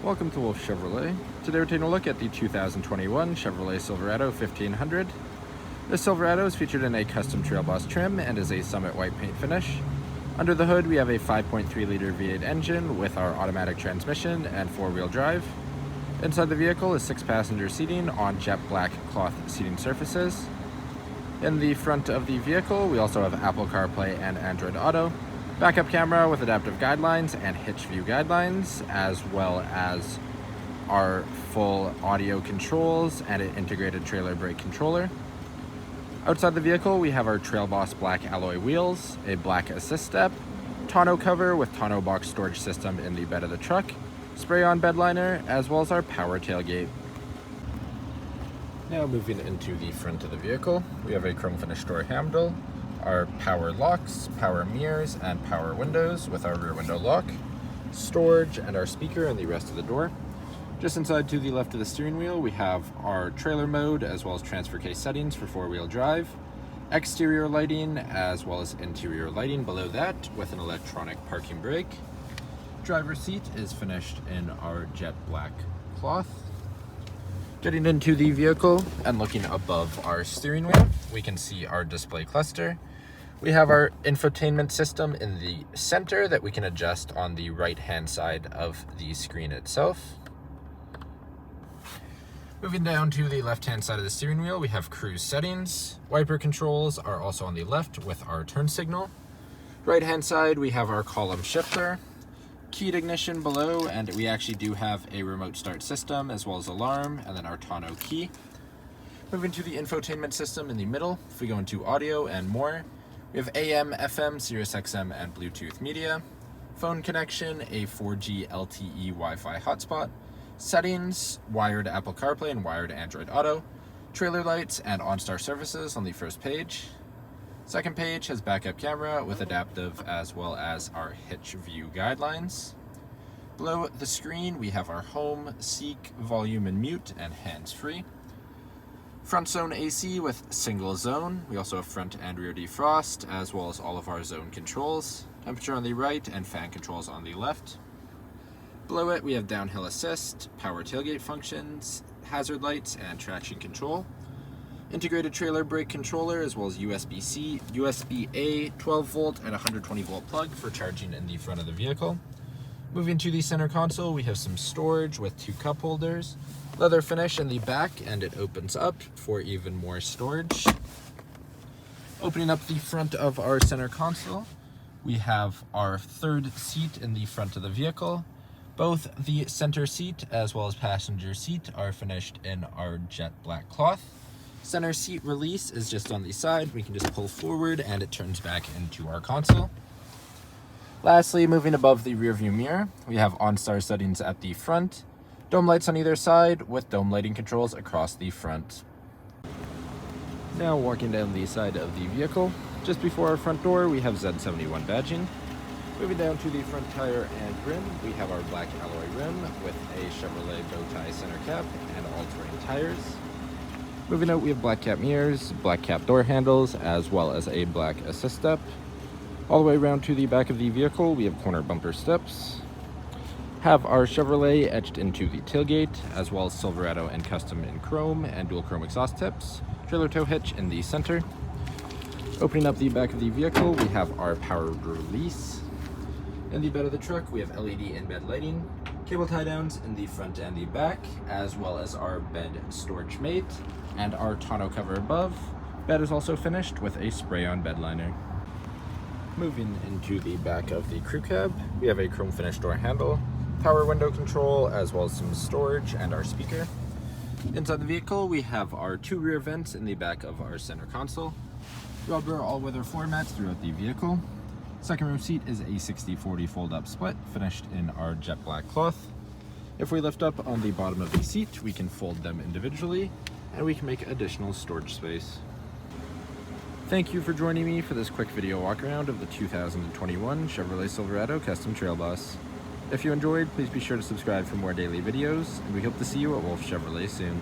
Welcome to Wolfe Chevrolet. Today we're taking a look at the 2021 Chevrolet Silverado 1500. This Silverado is featured in a custom Trail Boss trim and is a Summit white paint finish. Under the hood we have a 5.3 liter V8 engine with our automatic transmission and four-wheel drive. Inside the vehicle is 6-passenger seating on jet black cloth seating surfaces. In the front of the vehicle we also have Apple CarPlay and Android Auto, backup camera with adaptive guidelines and hitch view guidelines, as well as our full audio controls and an integrated trailer brake controller. Outside the vehicle we have our Trail Boss black alloy wheels, a black assist step, tonneau cover with tonneau box storage system in the bed of the truck, spray-on bed liner, as well as our power tailgate. Now moving into the front of the vehicle, we have a chrome finish door handle, our power locks, power mirrors, and power windows with our rear window lock, storage, and our speaker in the rest of the door. Just inside to the left of the steering wheel, we have our trailer mode as well as transfer case settings for four-wheel drive, exterior lighting as well as interior lighting below that with an electronic parking brake. Driver's seat is finished in our jet black cloth. Getting into the vehicle and looking above our steering wheel, we can see our display cluster. We have our infotainment system in the center that we can adjust on the right-hand side of the screen itself. Moving down to the left-hand side of the steering wheel, we have cruise settings. Wiper controls are also on the left with our turn signal. Right-hand side, we have our column shifter. Keyed ignition below, and we actually do have a remote start system as well as alarm, and then our tonneau key. Moving to the infotainment system in the middle, if we go into audio and more, we have AM, FM, Sirius XM, and Bluetooth media, phone connection, a 4G LTE Wi-Fi hotspot, settings, wired Apple CarPlay and wired Android Auto, trailer lights, and OnStar services on the first page. Second page has backup camera with adaptive as well as our hitch view guidelines. Below the screen we have our home, seek, volume and mute, and hands-free. Front zone AC with single zone. We also have front and rear defrost as well as all of our zone controls. Temperature on the right and fan controls on the left. Below it we have downhill assist, power tailgate functions, hazard lights, and traction control. Integrated trailer brake controller as well as USB-C, USB-A, 12-volt, and 120-volt plug for charging in the front of the vehicle. Moving to the center console, we have some storage with 2 cup holders, leather finish in the back, and it opens up for even more storage. Opening up the front of our center console, we have our third seat in the front of the vehicle. Both the center seat as well as passenger seat are finished in our jet black cloth. Center seat release is just on the side. We can just pull forward and it turns back into our console. Lastly, moving above the rear view mirror, we have OnStar settings at the front, dome lights on either side with dome lighting controls across the front. Now walking down the side of the vehicle, just before our front door we have Z71 badging. Moving down to the front tire and rim, we have our black alloy rim with a Chevrolet bow tie center cap and all-terrain tires. Moving out, we have black cap mirrors, black cap door handles, as well as a black assist step. All the way around to the back of the vehicle, we have corner bumper steps. Have our Chevrolet etched into the tailgate, as well as Silverado and custom in chrome and dual chrome exhaust tips. Trailer tow hitch in the center. Opening up the back of the vehicle, we have our power release. In the bed of the truck, we have LED in-bed lighting, cable tie-downs in the front and the back, as well as our bed storage mate, and our tonneau cover above. Bed is also finished with a spray-on bed liner. Moving into the back of the crew cab, we have a chrome finish door handle, power window control, as well as some storage and our speaker. Inside the vehicle, we have our 2 rear vents in the back of our center console, rubber all-weather floor mats throughout the vehicle. Second row seat is a 60/40 fold-up split, finished in our jet black cloth. If we lift up on the bottom of the seat, we can fold them individually, and we can make additional storage space. Thank you for joining me for this quick video walk around of the 2021 Chevrolet Silverado Custom Trail Boss. If you enjoyed, please be sure to subscribe for more daily videos, and we hope to see you at Wolfe Chevrolet soon.